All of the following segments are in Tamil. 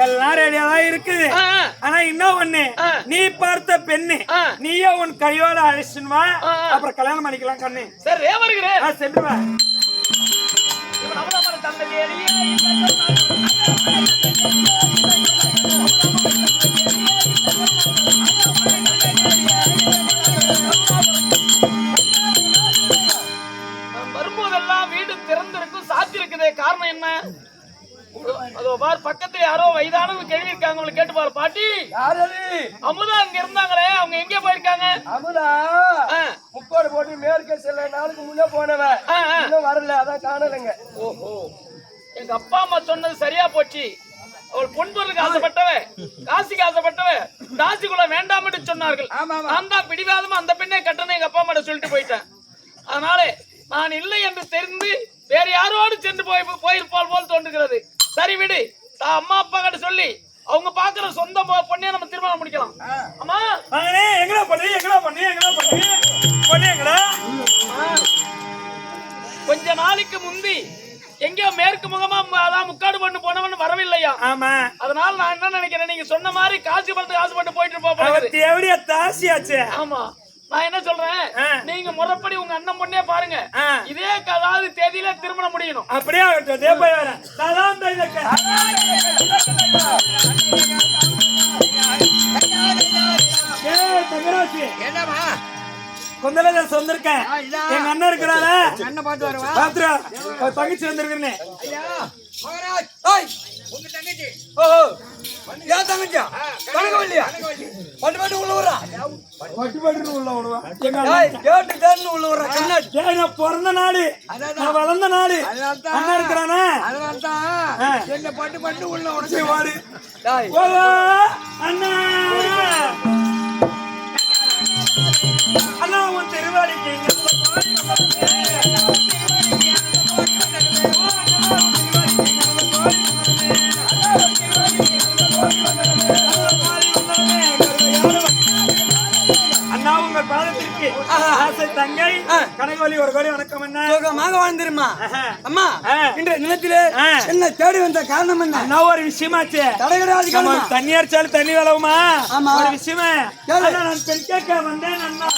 எல்லாம் ரெடியா தான் இருக்குது. ஆனா இன்னும் ஒண்ணு, நீ பார்த்த பெண்ணு நீயே உன் கையோட அழைச்சுவா, அப்புறம் கல்யாணம் பண்ணிக்கலாம் கண்ணு. சரி வருகிறேன், சென்றுவா. வரும்போதெல்லாம் வீடு திறந்திருக்கும், சாத்திருக்குதே, காரணம் என்ன? அதோ பார், பக்கத்துல யாரோ வயதானவங்க கேள்வி இருக்காங்க, உங்களுக்கு கேட்டு பாரு. பாட்டி அமுதா அங்க இருந்தாங்களே, அவங்க எங்க போயிருக்காங்க? அமுதா முக்கோடு போட்டு மேற்கே சில நாளுக்கு முன்னே போனவன் இன்னும் வரல, அதான் காணலைங்க. ஓஹோ, எங்க அப்பா அம்மா சொன்னது சரியா போச்சு. அவள் பொன்பொருளுக்கு ஆசைப்பட்டவ, காசிக்கு ஆசைப்பட்டவ, தாசிக்குள்ள வேண்டாம் என்று சொன்னார்கள். நான் தான் பிடிவாதமா அந்த பெண்ணை கட்டணம் எங்க அப்பா அம்மா சொல்லிட்டு போயிட்டேன். அதனால நான் இல்லை என்று தெரிந்து வேற யாரோடு சென்று போயிருப்பால் போல் தோன்றுகிறது. சரி விடு, அம்மா அப்பா கிட்ட சொல்லி அவங்க பாக்குற சொந்த பொண்ணே நம்ம திருமணம் முடிக்கலாம். அம்மா எங்கடா கொஞ்ச நாளைக்கு முந்தி எங்கேயோ மேற்கு முகமா அதான் முக்காடு பண்ணு போனவன் வரவில்லையா? ஆமா. அதனால நான் என்ன நினைக்கிறேன், நீங்க சொன்ன மாதிரி காசி படத்துக்கு ஆசைப்பட்டு போயிட்டு போறது எப்படியா தாசியாச்சு. ஆமா, நான் என்ன சொல்றேன், நீங்க முறைப்படி உங்க அண்ணன் பொண்ணே பாருங்க, இதே அதாவது தேதியில திருமணம் முடியணும். அப்படியே ஆகட்டும், போய் வரேன். என்னமா கொந்தளதாஸ் வந்திருக்கேன், எங்க அண்ணன் இருக்கிறாரா, அண்ணன் பாத்து வருவா, பாத்துரா தங்கச்சி வந்திருக்கேன்னு. உங்க தங்கச்சி? ஓஹோ, ஏன் தங்கச்சியா? கணக்கவல்லியா? பட்டு உள்ள வரா, பட்டு உள்ள வருவா. கேட்டு தேர்ந்து உள்ள வரா. நான் பிறந்த நாடு, நான் வளர்ந்த நாடு, அண்ணா இருக்கிறானா, அதனால்தான் என்ன பட்டு உள்ள உடச்சு வாடு அண்ணா. அண்ணா உன் திருவாடிக்கு அண்ணா உங்கள் பாதத்திற்கு ஆசை தங்கை கனகவல்லி ஒரு கோடி வணக்கம். என்ன சுகமாக வாழ்ந்துருமா அம்மா? இன்றைய நிலத்திலே என்ன தேடி வந்த காரணம் என்ன? அண்ணா ஒரு விஷயமாச்சு, தடை கிடையாது. தண்ணியார் சாலு தண்ணி வளவுமா ஆமா ஒரு விஷயமா நான் பெண் கேட்க வந்தேன். அண்ணா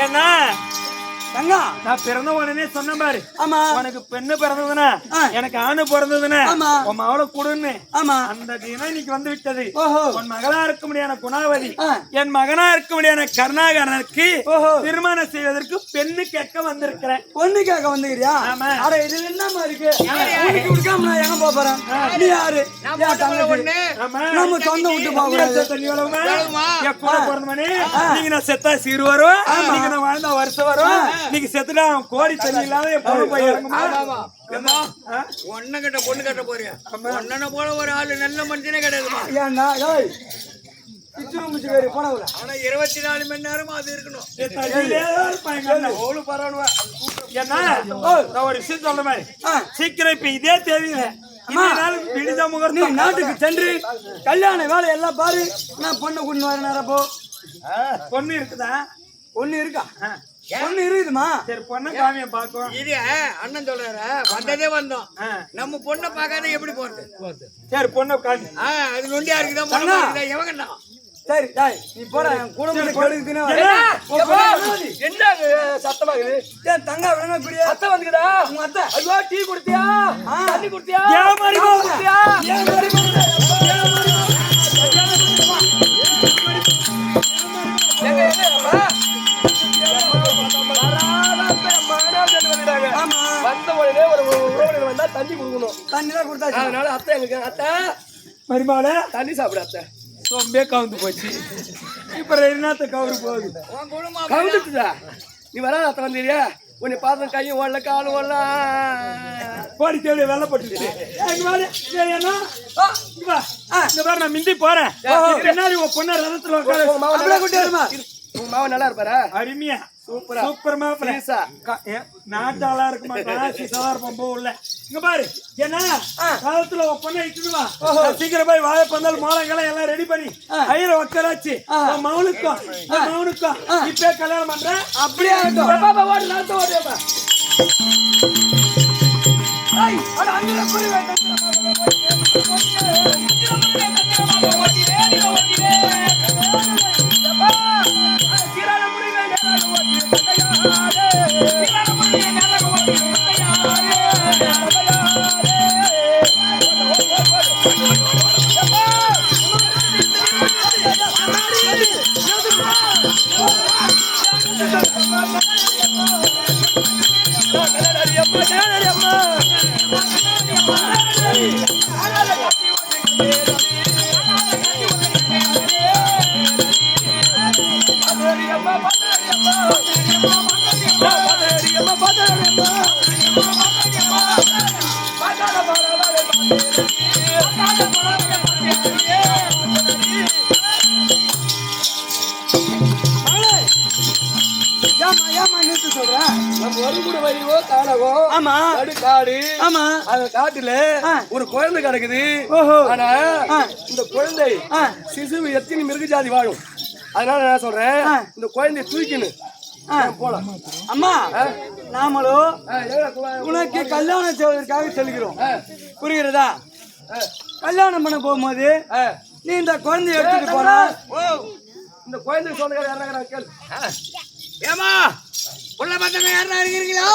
என்ன தங்கா, நான் பிறந்த உடனே சொன்ன பாரு, ஆமா உனக்கு பெண்ணு பிறந்ததுன்னா எனக்கு ஆணு பிறந்ததுன்னா உன் மகளை கொடுன்னு. ஆமா, அந்த தினம் இன்னைக்கு வந்து விட்டது. ஓஹோ, உன் மகளா இருக்க முடியாத குணாவதி, என் மகனா இருக்க முடியாத கருணாகரனுக்கு திருமணம் செய்வதற்கு பெண்ணு கேட்க வந்திருக்கிறேன். பொண்ணு கேட்க வந்துக்கிறியா? ஆமா. அட இதுல என்னமா இருக்கு? கொடுக்காம நான் எங்க போறேன்? நீ யாரு? நம்ம சொந்த விட்டு போகக்கூடாது. என் கூட பிறந்தவனே, நீங்க நான் செத்தா சீர் வரும், நீங்க நான் வாழ்ந்தா வருஷம் வரும், நீங்க செத்துட்டா கோடி தண்ணி இல்லாத என் பொண்ணு போயிடும். ஒன்ன கிட்ட பொண்ணு கட்ட போறியா? ஒன்ன போல ஒரு ஆளு நல்ல மனுஷனே கிடையாதுமா. ஏன்னா ஆனா 24 மணி நேரமா அது இருக்கணும். ஒரு விஷயம் சொல்ற மாதிரி சீக்கிரம் இப்ப இதே தேதியில நாட்டுக்கு சென்று கல்யாண வேலை எல்லாம் பாரு. நான் பொண்ணு கொண்டு வர நேரப்போ பொண்ணு இருக்குதா? பொண்ணு இருக்கா? பொண்ணு இருக்குதுமா. சரி, பொண்ணு காமிய பாக்கும். இது அண்ணன் சொல்றாரு, வந்ததே வந்தோம். நம்ம பொண்ணை பார்க்காத எப்படி போறது? சரி, பொண்ணு காமி. அது நொண்டியா இருக்குதா? எவங்கண்ணா? சரி நீ போற குடும்பத்துக்கு என்ன சத்தமாகுது? ஏன் தங்கா விளங்க இப்படி அத்தை வந்துக்குதா? உங்க அத்தை ஐயோ டீ குடுத்தியா? தண்ணி குடுத்தியா? வந்த உடனே ஒரு உறவினர் வந்தா தண்ணி குடுக்கணும். தண்ணி தான் கொடுத்தாச்சு. அதனால அத்தை எங்களுக்கு அத்தை மருமாவள தண்ணி சாப்பிடு. அத்தை சொம்பே கவுந்து போச்சு, இப்ப ரெண்டு கவுரு போகுது. கவுந்துட்டுதா? நீ வராத அத்தை வந்துறியா? உன்னை பார்த்து கையும் ஓடல காலும் ஓடல போடி தேடி வெள்ள போட்டுட்டு நான் மிந்தி போறேன் பின்னாடி உன் பொண்ணு ரதத்துல உங்க மாவன் நல்லா இருப்பாரா? அருமையா சூப்பரா சூப்பர் மாப்பிள்ள நாட்டாளா இருக்க மாட்டான் சீசாவா இருப்பான் போ உள்ள இங்க பாரு என்ன காலத்துல உன் பொண்ணை இட்டுட்டு வா சீக்கிரம் போய் வாழை பந்தால் மோளங்களை எல்லாம் ரெடி பண்ணி ஐயர உட்காராச்சு மவுனுக்கும் இப்பே கல்யாணம் பண்றேன் அப்படியே காட்டுல ஒரு குழந்தை கிடக்குது. ஆனா இந்த குழந்தை சிசு எத்தனை மிருக ஜாதி வாழும். அதனால நான் சொல்றேன் இந்த குழந்தைய தூக்கின்னு போலாம். அம்மா நாமளோ உனக்கு கல்யாணம் செய்வதற்காக செல்கிறோம். புரிகிறதா? கல்யாணம் பண்ண போகும்போது நீ இந்த குழந்தைய எடுத்துட்டு போனா இந்த குழந்தை சொந்தக்கார யாரா கேளு. ஏமா உள்ள பத்தவங்க யாரா இருக்கிறீங்களோ?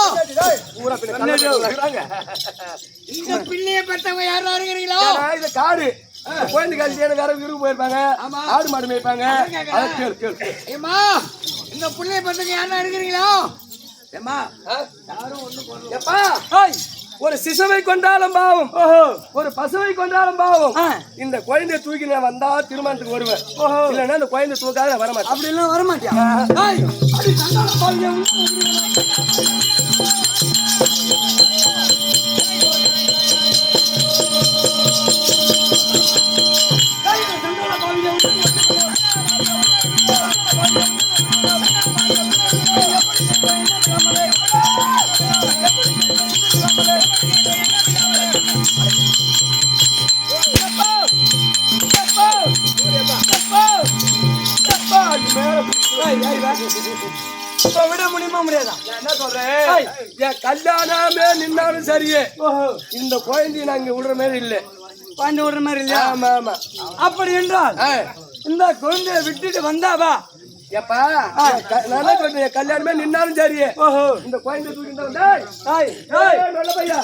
இந்த பிள்ளைய பத்தவங்க யாரா இருக்கிறீங்களோ? இது காடு குழந்தை காட்சி வேற ஊருக்கு போயிருப்பாங்க. ஆடு மாடு மேய்ப்பாங்க. ஏமா இந்த பிள்ளைய பத்தவங்க யாரா இருக்கிறீங்களோ? ஏமா எப்பா ஒரு சிசுவை கொண்டாலும் பாவம், ஒரு பசுவை கொண்டாலும் பாவம். இந்த குழந்தைய தூக்கி நான் வந்தா திருமணத்துக்கு வருவேன். இல்லைன்னா இந்த குழந்தை தூக்காத வரமாட்டேன். அப்படி எல்லாம் வரமாட்டியா? விட முடியுமா முடியாதா? என்ன சொல்றேன், என் கல்யாணமே நின்னாலும் சரியே இந்த குழந்தைய நாங்க விடுற மாதிரி இல்ல. பாண்டி விடுற மாதிரி இல்லையா? ஆமா ஆமா. அப்படி என்றால் இந்த குழந்தைய விட்டுட்டு வந்தாவா? எப்பா நல்லா சொல்றேன், கல்யாணமே நின்னாலும் சரியே இந்த குழந்தைய தூக்கிட்டு நல்ல பையா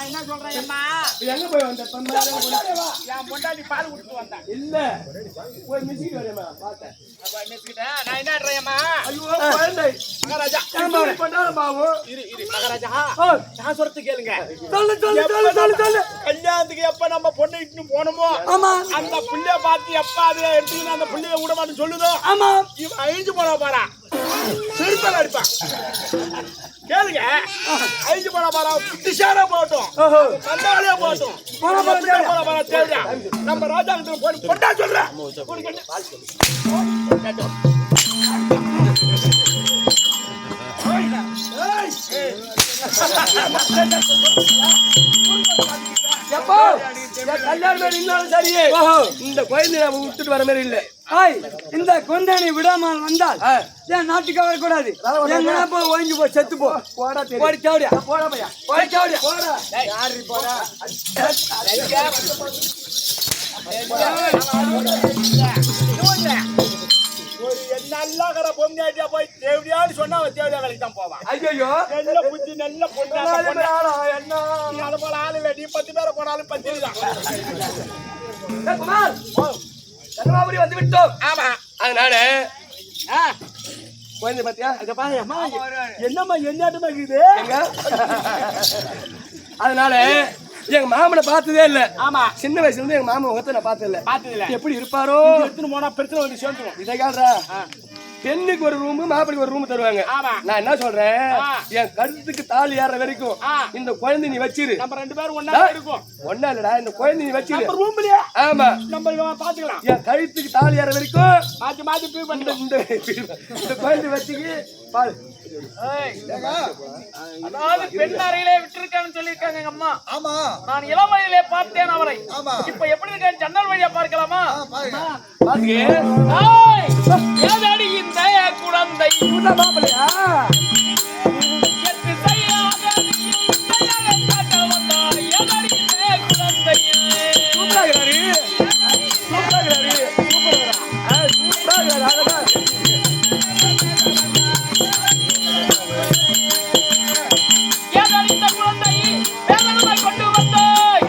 என்ன சொல்றேன் எங்க போய் வந்த பால் குடிச்சு வந்தேன். இல்ல போய் மிஸ்ஸிக்கு வரேமா பார்த்தேன். நான் என்ன ஐயோ குழந்தை மகாராஜா பண்ணாலும் பாவம். மகாராஜா நான் சொல்றது கேளுங்க. சொல்லு சொல்லு சொல்லு சொல்லு சொல்லு. கல்யாணத்துக்கு எப்ப நம்ம பொண்ணு இட்டு போனோமோ அந்த புள்ளைய பார்த்து எப்ப அதை எடுத்துக்கின்னு அந்த புள்ளைய விட மாட்டேன்னு சொல்லுதோ இவன் அழிஞ்சு போன பாரா செருப்பால் அடிப்பான். கேளுங்க, அழிஞ்சு போன பாரா புத்திசாரா போட்டோம் சந்தாலியா போட்டோம் போன பாரா தேவையா நம்ம ராஜா பொண்டா சொல்றேன். கல்யாணமே நின்னாலும் சரியே இந்த குழந்தைய விட்டுட்டு வர மாதிரி இல்ல. இந்த குழந்தை விடாம வந்தால் என் நாட்டுக்கு வரக்கூடாது. எங்கன்னா போய் ஒழிஞ்சு போ, செத்து போ. போடா போடி சாவடியா, போடா பையா, போடி சாவடியா, போடா யாரு போடா. நல்ல பொண்ணாட்டியா போய் தேவையான்னு சொன்னா தேவையா வேலைக்கு தான் போவான். ஐயோ நல்ல புத்தி நல்ல பொண்ணு என்ன அது போல ஆளு வேண்டி 10 பேரை போனாலும் 10 தான். கன்னியாகுமரி வந்து விட்டோம். ஆமா, அதனால குழந்தை பாத்தியா என்னம்மா என்னாட்டமா இருக்குது. அதனால எங்க மாமனை பார்த்ததே இல்ல. ஆமா, சின்ன வயசுல இருந்து எங்க மாமன் முகத்தை நான் பார்த்தது இல்ல. பார்த்தது இல்ல. எப்படி இருப்பாரோ எடுத்துன்னு போனா பிரச்சனை வந்து சேர்ந்துரும். இதை கேள்றா பெண்ணுக்கு ஒரு ரூம் மாப்பிளைக்கு ஒரு ரூம் தருவாங்க. ஆமா. நான் என்ன சொல்றேன், என் கழுத்துக்கு தாலி ஏற வரைக்கும் இந்த குழந்தை நீ வச்சிரு. நம்ம 2 பேரும் ஒண்ணா இருக்கோம். ஒண்ணா இல்லடா, இந்த குழந்தை நீ வச்சிரு. நம்ம ரூம்லயே ஆமா, நம்ம பாத்துக்கலாம். என் கழுத்துக்கு தாலி ஏற வரைக்கும் மாத்தி மாத்தி பீ பண்ணி இந்த குழந்தை வச்சுக்கு பாரு. அதாவது பெண் அறையிலே விட்டிருக்கான்னு சொல்லியிருக்காங்க எங்க அம்மா. ஆமா, நான் இளம் வயதிலே பார்த்தேன் அவரை. ஆமா. இப்ப எப்படி இருக்கேன் ஜன்னல் வழியா பார்க்கலாமா? பாருங்க, ஏதடி இந்த குழந்தை மாப்பிள்ளையா எட்டு செய்யாத காட்ட வந்தாய். ஏதடி இந்த குழந்தை சூப்பரா இருக்கிறாரு, சூப்பரா இருக்கிறாரு, சூப்பரா இருக்கிறாரு. ஏதடி இந்த குழந்தை வேதகமாய் கொண்டு வந்தாய்.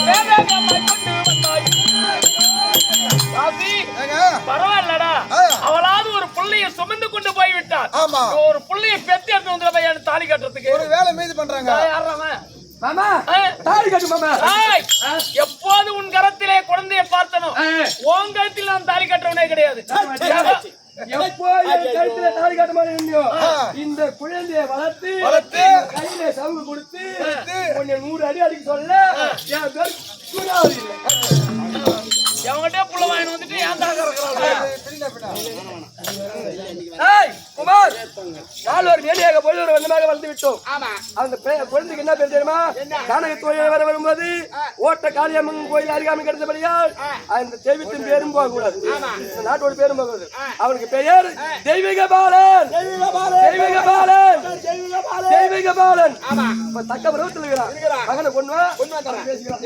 வேதகமாய் கொண்டு வந்தாய். ராசி பரவாயில்லடா, அவளாவது ஒரு புள்ளைய சுமந்து கொண்டு போய் விட்டார். ஆமா. ஒரு புள்ளைய பெத்து எடுத்து வந்து போய் எனக்கு தாலி கட்டுறதுக்கு ஒரு வேலை மீது பண்றாங்க. யாரவன்? மாமா தாலி கட்டு மாமா. ஏய், எப்போது உன் கரத்திலே குழந்தையை பார்த்தனோ உன் கழுத்தில் நான் தாலி கட்டுறவனே கிடையாது. எப்போ என் கழுத்துல தாலி கட்ட மாதிரி இருந்தியோ, இந்த குழந்தைய வளர்த்து கையில சவுக்கு கொடுத்து உன்னை 100 அடி அடிக்க சொல்ல என் பேர் சூடாவதி இல்லை. எவன்கிட்ட புள்ள வாங்கி வந்துட்டு ஏன் தாங்க குமார், நாலு ஒரு வேலையாக போய் ஒரு வண்ணமாக வளர்ந்து விட்டோம். அந்த குழந்தைக்கு என்ன பேர் தெரியுமா? கனக தொழில் வர வரும்போது ஓட்ட காளியம்மன் கோயில் அருகாமல் கிடந்தபடியால் அந்த தெய்வத்தின் பேரும் போகக்கூடாது, இந்த நாட்டோட பேரும் போகக்கூடாது. அவனுக்கு பெயர் தெய்வீக பாலன். தெய்வீக பாலன், தெய்வீக பாலன். தக்க பருவத்தில் இருக்கிறான். மகனை கொண்டு வா, பேசிக்கலாம்.